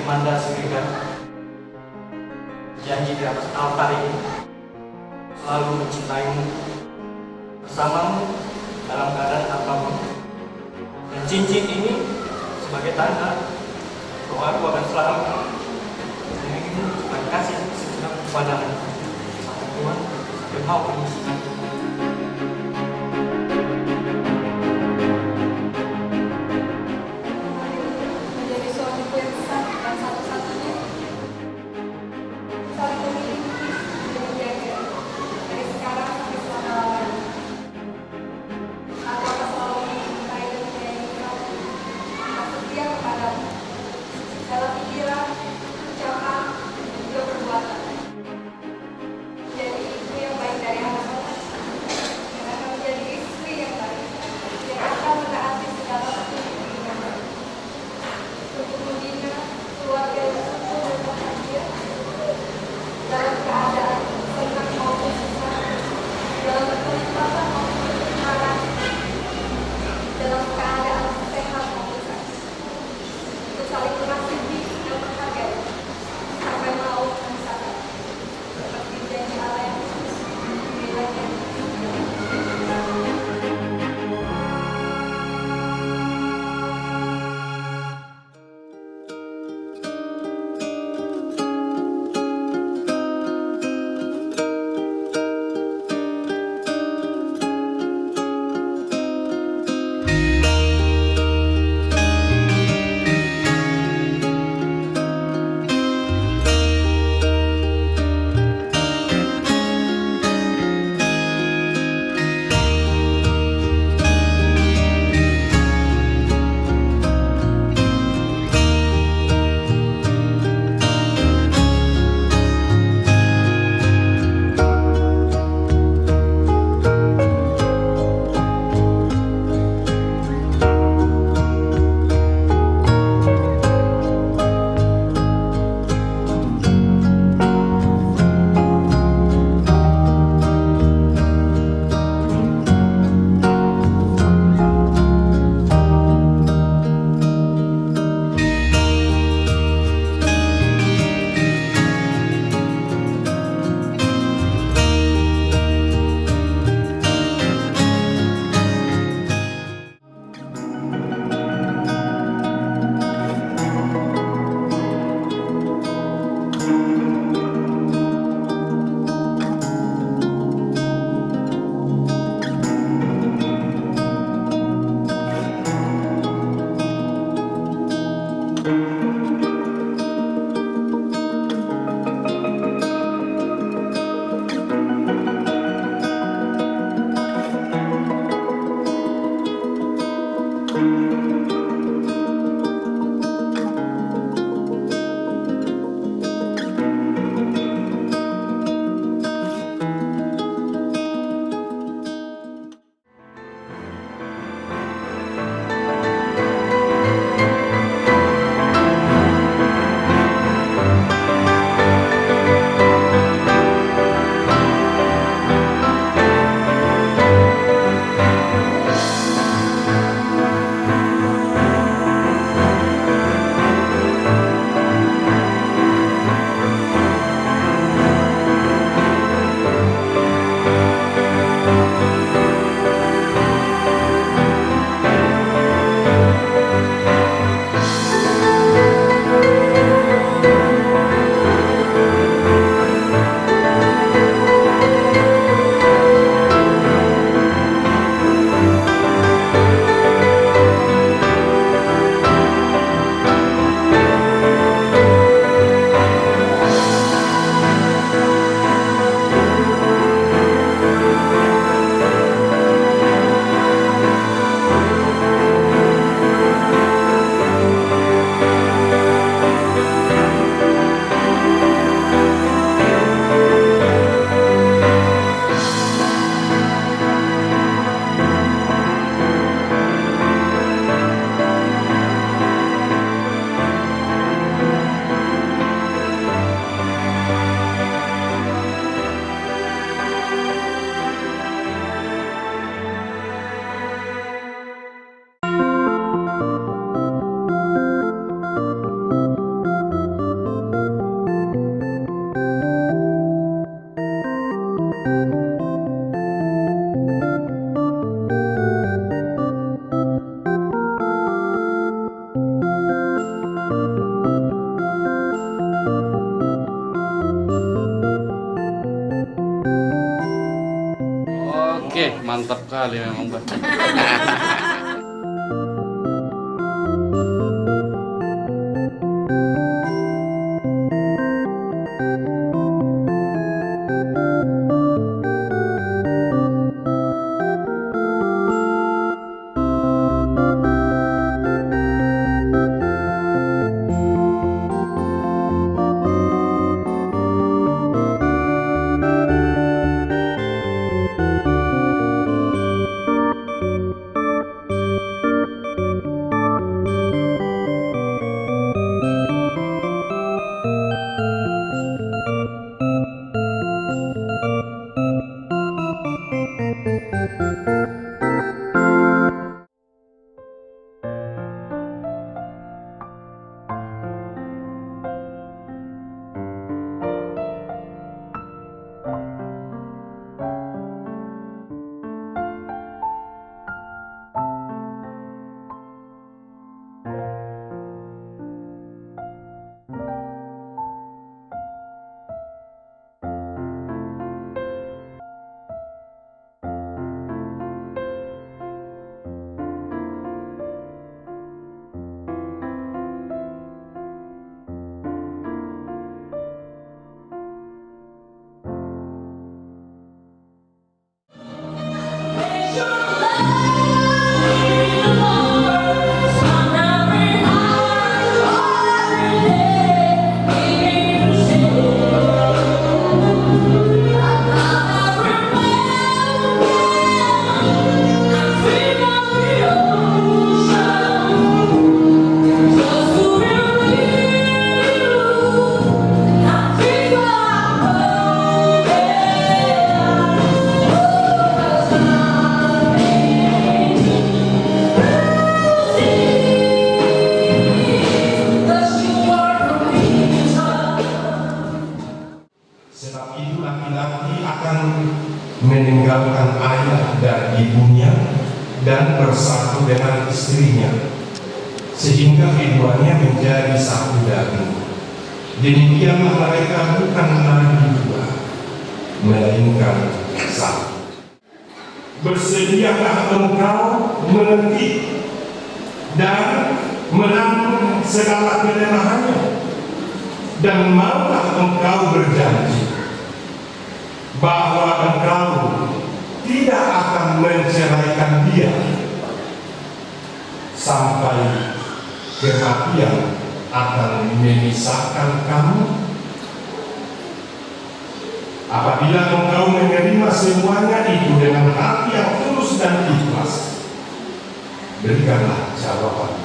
Manda Siregar, janji di atas altar ini selalu mencintaimu, bersamamu dalam keadaan apapun. Dan cincin ini sebagai tanda bahwa aku akan selalu mengirimmu sebagai kasih segenap kepadamu sampai Tuhan sampai mau menyisikan. Menjadi suamiku yang sah dan satu-satunya, saling memiliki dan menjaga dari sekarang sampai selama-lamanya. Aku akan selalu mencintai dan menyayangi kamu, dan setia kepadamu dalam pikiran, ucapan, dan juga perbuatan. Jadi itu yang baik dari anak-anak. mantap kali memang baca. meninggalkan ayah dan ibunya dan bersatu dengan istrinya, sehingga keduanya menjadi satu daging. Demikianlah mereka bukan lagi dua, melainkan satu. Bersediakah engkau mengerti dan menanggung segala kelemahannya, dan maukah engkau berjanji bahwa engkau tidak akan menceraikan dia sampai kematian akan memisahkan kamu? Apabila engkau menerima semuanya itu dengan hati yang tulus dan ikhlas, berikanlah jawaban.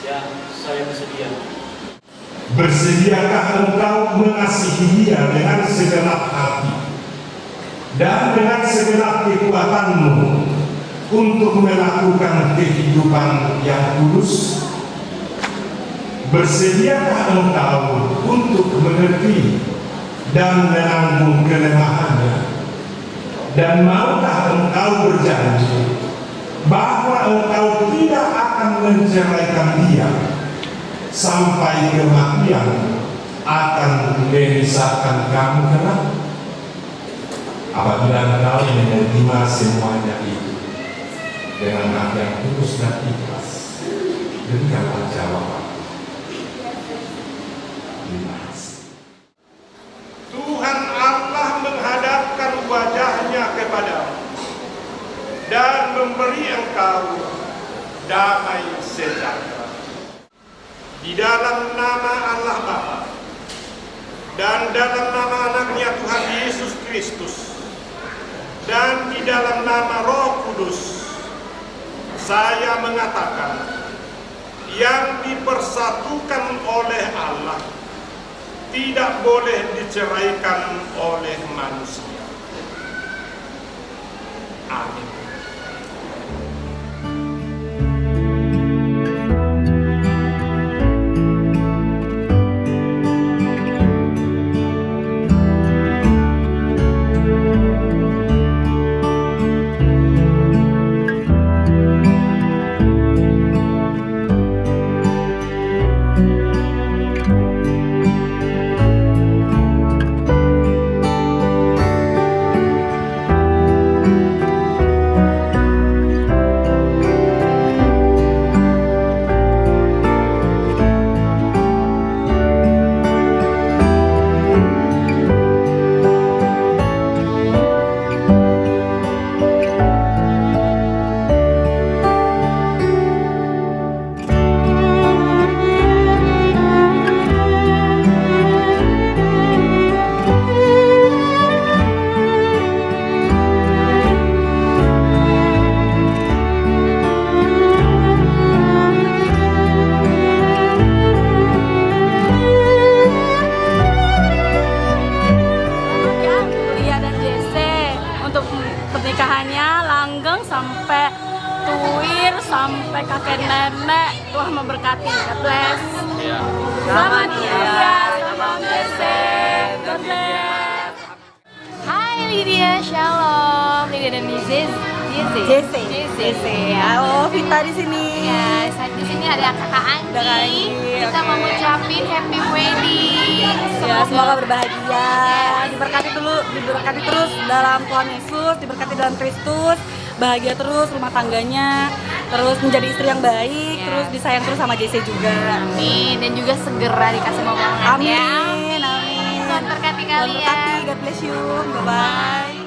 Ya, saya bersedia. Bersediakah engkau mengasihi dia dengan segenap hati dan dengan segenap kekuatanmu untuk melakukan kehidupan yang kudus? Bersediakah engkau untuk mengerti dan menanggung kelemahannya, dan maukah engkau berjanji bahwa engkau tidak akan menceraikan dia sampai kematian akan memisahkan kamu kelak? Apabila engkau menerima semuanya itu dengan hati yang tulus dan ikhlas, berikanlah jawaban. Tuhan Allah menghadapkan wajahnya kepadamu dan memberi engkau damai sejahtera. Di dalam nama Allah Bapa dan dalam nama anaknya Tuhan Yesus Kristus dan di dalam nama Roh Kudus, saya mengatakan, yang dipersatukan oleh Allah tidak boleh diceraikan oleh manusia. Amin. sampai tuir, sampai kakek nenek. Tuhan memberkati. God bless. Selamat Lydia, selamat JC. God bless. Hai Lydia, shalom. Lydia dan JC. Halo, Vita di sini. Ya, saat di sini ada kakak Anggi. Kita mau ngucapin happy wedding. Ya, semoga berbahagia, diberkati terus dalam Tuhan Yesus, diberkati dalam Kristus, bahagia terus rumah tangganya, terus menjadi istri yang baik, terus disayang terus sama JC juga. Amin. Dan juga segera dikasih momongan ya. Amin. Tuhan berkati Tuhan kalian. berkati, God bless you, bye-bye.